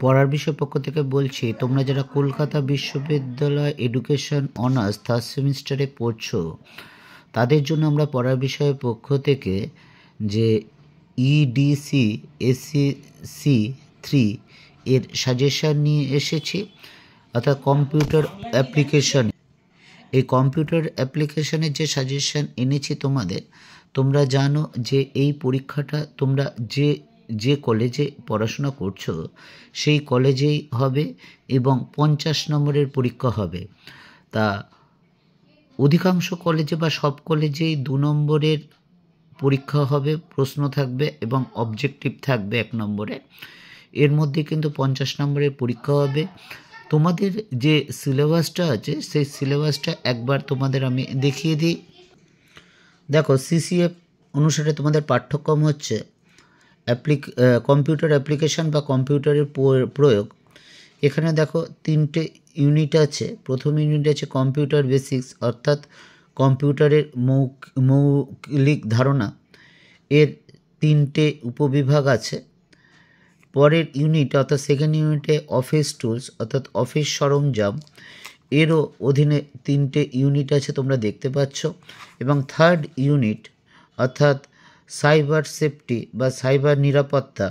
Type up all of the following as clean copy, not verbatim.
পড়ার বিষয় পক্ষ থেকে বলছি, তোমরা যারা কলকাতা বিশ্ববিদ্যালয় এডুকেশন অনার্স থার্ড সেমিস্টারে পড়ছো তাদের জন্য আমরা পড়ার বিষয়ের পক্ষ থেকে যে ইডিসি এসসি 3 এর সাজেশান নিয়ে এসেছি, অর্থাৎ কম্পিউটার অ্যাপ্লিকেশন। এই কম্পিউটার অ্যাপ্লিকেশনের যে সাজেশান এনেছি তোমরা জানো যে এই পরীক্ষাটা তোমরা যে কলেজে পড়াশোনা করছো সেই কলেজেই হবে এবং 50 নম্বরের পরীক্ষা হবে। তা অধিকাংশ কলেজে বা সব কলেজেই 2 নম্বরের পরীক্ষা হবে, প্রশ্ন থাকবে এবং অবজেক্টিভ থাকবে 1 নম্বরে। এর মধ্যে কিন্তু 50 নম্বরের পরীক্ষা হবে। তোমাদের যে সিলেবাসটা আছে সেই সিলেবাসটা একবার তোমাদের আমি দেখিয়ে দিই। দেখো, সিসিএফ অনুসারে তোমাদের পাঠ্যক্রম হচ্ছে কম্পিউটার অ্যাপ্লিকেশান বা কম্পিউটারের প্রয়োগ। এখানে দেখো 3টে ইউনিট আছে। প্রথম ইউনিট আছে কম্পিউটার বেসিক্স, অর্থাৎ কম্পিউটারের মৌলিক ধারণা। এর 3টে উপবিভাগ আছে। পরের ইউনিট অর্থাৎ সেকেন্ড ইউনিটে অফিস টুলস অর্থাৎ অফিস সরঞ্জাম, এরও অধীনে 3টে ইউনিট আছে, তোমরা দেখতে পাচ্ছ। এবং থার্ড ইউনিট অর্থাৎ সাইবার সেফটি বা সাইবার নিরাপত্তা,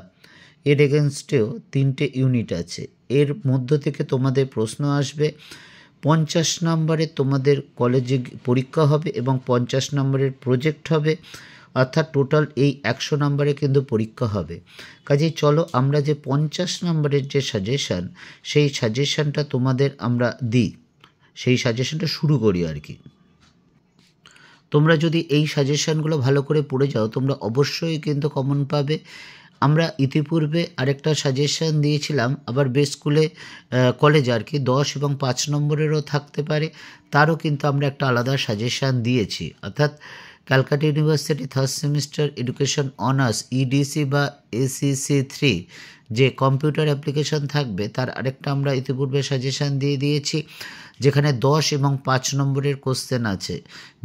এর এগেনস্টেও 3টে ইউনিট আছে। এর মধ্য থেকে তোমাদের প্রশ্ন আসবে। 50 নম্বরে তোমাদের কলেজে পরীক্ষা হবে এবং 50 নম্বরের প্রজেক্ট হবে, অর্থাৎ টোটাল এই 100 নম্বরে কিন্তু পরীক্ষা হবে। কাজেই চলো আমরা যে 50 নম্বরের যে সাজেশান, সেই সাজেশানটা তোমাদের আমরা দিই, সেই সাজেশানটা শুরু করি আর কি। তোমরা যদি এই সাজেশানগুলো ভালো করে পড়ে যাও তোমরা অবশ্যই কিন্তু কমন পাবে। আমরা ইতিপূর্বে আরেকটা সাজেশান দিয়েছিলাম, আবার বেস স্কুলে কলেজ আর কি 10 এবং 5 নম্বরেরও থাকতে পারে, তারও কিন্তু আমরা একটা আলাদা সাজেশান দিয়েছি। অর্থাৎ Calcutta university third semester education honours EDC বা এসসি 3 যে কম্পিউটার অ্যাপ্লিকেশন থাকবে তার আরেকটা আমরা ইতিপূর্বে সাজেশান দিয়ে দিয়েছি, যেখানে 10 এবং 5 নম্বরের কোশ্চেন আছে।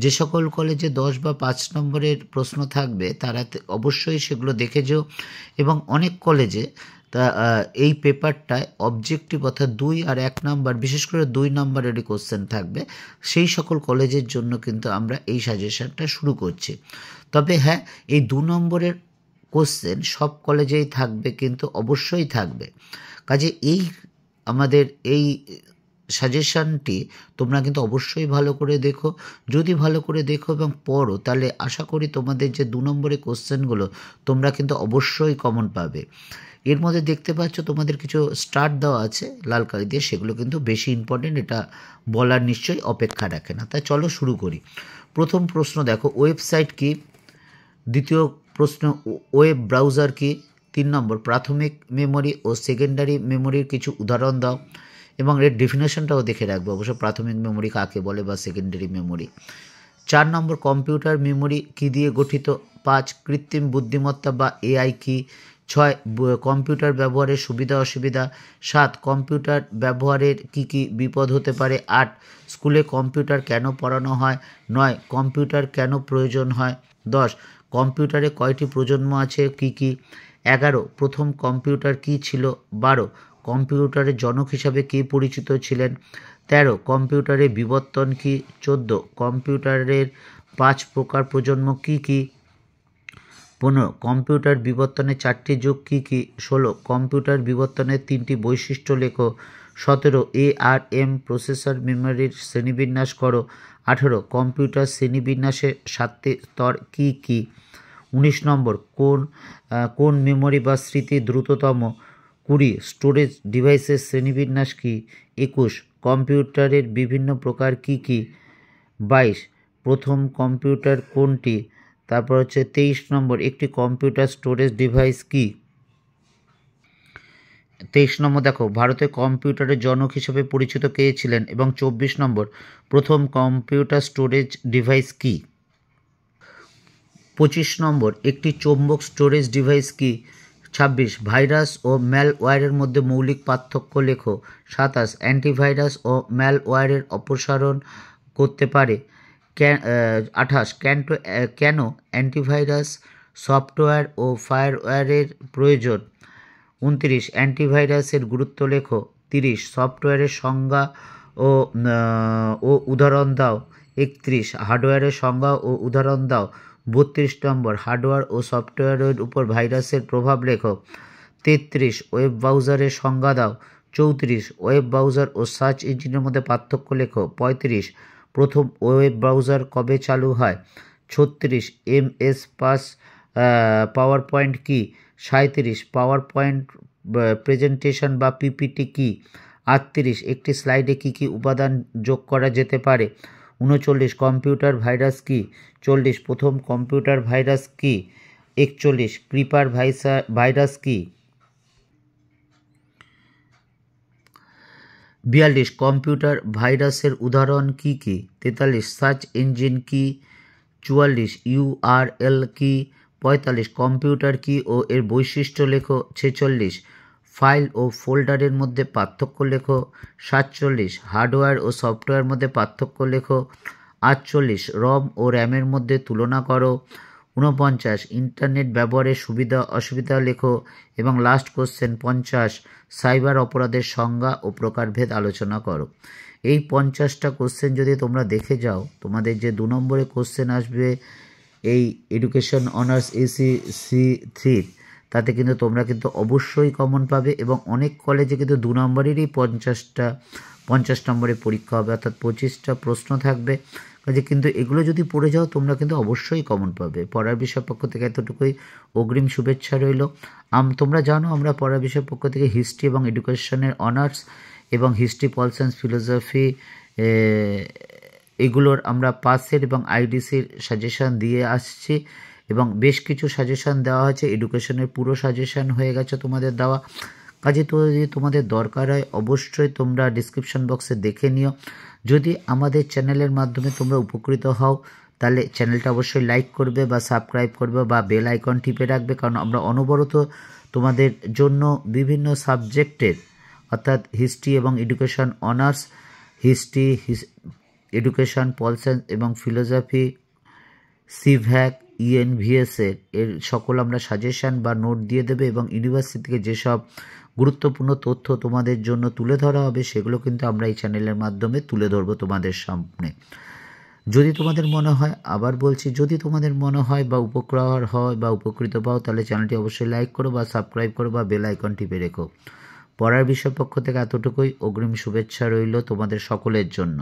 যে সকল কলেজে 10 বা 5 নম্বরের প্রশ্ন থাকবে তারা অবশ্যই সেগুলো দেখে যেও। এবং অনেক কলেজে এই পেপারটায় অবজেক্টিভ অর্থাৎ 2 আর 1 নাম্বার, বিশেষ করে 2 নম্বরেরই কোশ্চেন থাকবে। সেই সকল কলেজের জন্য কিন্তু আমরা এই সাজেশনটা শুরু করছি। তবে হ্যাঁ, এই 2 নম্বরের কোশ্চেন সব কলেজেই থাকবে, কিন্তু অবশ্যই থাকবে। কাজে আমাদের এই সাজেশানটি তোমরা কিন্তু অবশ্যই ভালো করে দেখো। যদি ভালো করে দেখো এবং পড়ো তাহলে আশা করি তোমাদের যে 2 নম্বরের কোশ্চেনগুলো তোমরা কিন্তু অবশ্যই কমন পাবে। এর মধ্যে দেখতে পাচ্ছ তোমাদের কিছু স্টার্ট দেওয়া আছে লাল কালি দিয়ে, সেগুলো কিন্তু বেশি ইম্পর্টেন্ট, এটা বলার নিশ্চয়ই অপেক্ষা রাখে না। তাই চলো শুরু করি। প্রথম প্রশ্ন দেখো, ওয়েবসাইট কি? দ্বিতীয় প্রশ্ন, ওয়েব ব্রাউজার কি? 3 নম্বর, প্রাথমিক মেমোরি ও সেকেন্ডারি মেমোরির কিছু উদাহরণ দাও এবং এর ডেফিনেশনটাও দেখে রাখবো অবশ্য, প্রাথমিক মেমোরি কাকে বলে বা সেকেন্ডারি মেমোরি। 4 নম্বর, কম্পিউটার মেমোরি কি দিয়ে গঠিত? 5, কৃত্রিম বুদ্ধিমত্তা বা এআই কি? 6, কম্পিউটার ব্যবহারের সুবিধা অসুবিধা। 7, কম্পিউটার ব্যবহারের কি বিপদ হতে পারে। 8, স্কুলে কম্পিউটার কেন পড়ানো হয়। 9, কম্পিউটার কেন প্রয়োজন হয়। 10, কম্পিউটারে কয়টি প্রজন্ম আছে, কি? 11, প্রথম কম্পিউটার কি ছিল। 12, কম্পিউটারের জনক হিসাবে কে পরিচিত ছিলেন। 13, কম্পিউটারের বিবর্তন কি। 14, কম্পিউটারের 5 প্রকার প্রজন্ম কি? 15, কম্পিউটার বিবর্তনের 4টি যুগ কি? 16, কম্পিউটার বিবর্তনের 3টি বৈশিষ্ট্য লেখো। 17, ARM প্রসেসর মেমোরির শ্রেণীবিন্যাস করো। 18, কম্পিউটার শ্রেণীবিন্যাসের 7টি স্তর কি? 19 নম্বর, কোন মেমোরি বা স্মৃতি দ্রুততম। 20, স্টোরেজ ডিভাইসের শ্রেণীবিন্যাস কি। 21, কম্পিউটারের বিভিন্ন প্রকার কি? 22, প্রথম কম্পিউটার কোনটি। তারপর হচ্ছে 23 নম্বর, একটি কম্পিউটার স্টোরেজ ডিভাইস কি। 23 নম্বর দেখো, ভারতে কম্পিউটারের জনক হিসেবে পরিচিত কে ছিলেন। এবং 24 নম্বর, প্রথম কম্পিউটার স্টোরেজ ডিভাইস কি। 25 নম্বর, একটি চৌম্বক স্টোরেজ ডিভাইস কি। 26, ভাইরাস ও ম্যালওয়্যারের মধ্যে মৌলিক পার্থক্য লেখো। 27, অ্যান্টিভাইরাস ও ম্যালওয়্যারের অপসারণ করতে পারে। 28, কেন অ্যান্টিভাইরাস সফটওয়্যার ও ফায়ারওয়্যারের প্রয়োজন। 29 অ্যান্টিভাইরাসের গুরুত্ব লেখো। 30 সফটওয়্যারের সংজ্ঞা ও উদাহরণ দাও। 31 হার্ডওয়্যারের সংজ্ঞা ও উদাহরণ দাও। 32 নম্বর হার্ডওয়্যার ও সফটওয়্যারের উপর ভাইরাসের প্রভাব লেখো। 33 ওয়েব ব্রাউজারের সংজ্ঞা দাও। 34 ওয়েব ব্রাউজার ও সার্চ ইঞ্জিনের মধ্যে পার্থক্য লেখো। 35 প্রথম ওয়েব ব্রাউজার কবে চালু হয়। 36 MS পাওয়ার পয়েন্ট কী। 37 পাওয়ার পয়েন্ট প্রেজেন্টেশন বা পিপিটি কী। 38 একটি স্লাইডে কী কী উপাদান যোগ করা যেতে পারে। 39 কম্পিউটার ভাইরাস কী। 40 প্রথম কম্পিউটার ভাইরাস কী। 41 ক্রিপার ভাইরাস কী। 42 কম্পিউটার ভাইরাসের উদাহরণ কী কী। 43 সার্চ ইঞ্জিন কী। 44 URL কী। 45 কম্পিউটার কী ও এর বৈশিষ্ট্য লেখো। 46 ফাইল ও ফোল্ডারের মধ্যে পার্থক্য লেখো। 47 হার্ডওয়্যার ও সফটওয়্যারের মধ্যে পার্থক্য লেখো। 48 রম ও র্যামের মধ্যে তুলনা করো। 49 ইন্টারনেট ব্যবহারের সুবিধা অসুবিধা লেখো। এবং লাস্ট কোশ্চেন 50 সাইবার অপরাধের সংজ্ঞা ও প্রকারভেদ আলোচনা করো। এই 50টা কোশ্চেন যদি তোমরা দেখে যাও, তোমাদের যে 2 নম্বরে কোশ্চেন আসবে এই এডুকেশন অনার্স AC/C3 তাতে কিন্তু তোমরা কিন্তু অবশ্যই কমন পাবে। এবং অনেক কলেজে কিন্তু 2 নম্বরেরই 50 নম্বরের পরীক্ষা হবে, অর্থাৎ 25টা প্রশ্ন থাকবে। কাজে কিন্তু এগুলো যদি পড়ে যাও তোমরা কিন্তু অবশ্যই কমন পাবে। পড়ার বিষয় পক্ষ থেকে এতটুকুই অগ্রিম শুভেচ্ছা রইল। তোমরা জানো আমরা পড়ার বিষয় পক্ষ থেকে হিস্ট্রি এবং এডুকেশনের অনার্স এবং হিস্ট্রি, পল সায়েন্স, ফিলোসফি এগুলোর আমরা পাসের এবং IDCর সাজেশান দিয়ে আসছি এবং বেশ কিছু সাজেশান দেওয়া হয়েছে। এডুকেশনের পুরো সাজেশান হয়ে গেছে তোমাদের দেওয়া। কাজে তো যদি তোমাদের দরকার হয় অবশ্যই তোমরা ডিসক্রিপশন বক্সে দেখে নিও। যদি আমাদের চ্যানেলের মাধ্যমে তোমরা উপকৃত হও তাহলে চ্যানেলটা অবশ্যই লাইক করবে বা সাবস্ক্রাইব করবে বা বেল আইকন টিপে রাখবে, কারণ আমরা অনবরত তোমাদের জন্য বিভিন্ন সাবজেক্টের অর্থাৎ হিস্ট্রি এবং education honours, history, education, pol science এবং ফিলোসফি, সিভ্যাক, ENVS এর সকল আমরা সাজেশান বা নোট দিয়ে দেবে এবং ইউনিভার্সিটি থেকে যেসব গুরুত্বপূর্ণ তথ্য তোমাদের জন্য তুলে ধরা হবে সেগুলো কিন্তু আমরা এই চ্যানেলের মাধ্যমে তুলে ধরবো তোমাদের সামনে। যদি তোমাদের মনে হয়, আবার বলছি, যদি তোমাদের মনে হয় বা উপকার হয় বা উপকৃত পাও তাহলে চ্যানেলটি অবশ্যই লাইক করো বা সাবস্ক্রাইব করো বা বেল আইকন টিপে রেখো। পড়ার বিষয় পক্ষ থেকে এতটুকুই। অগ্রিম শুভেচ্ছা রইল তোমাদের সকলের জন্য।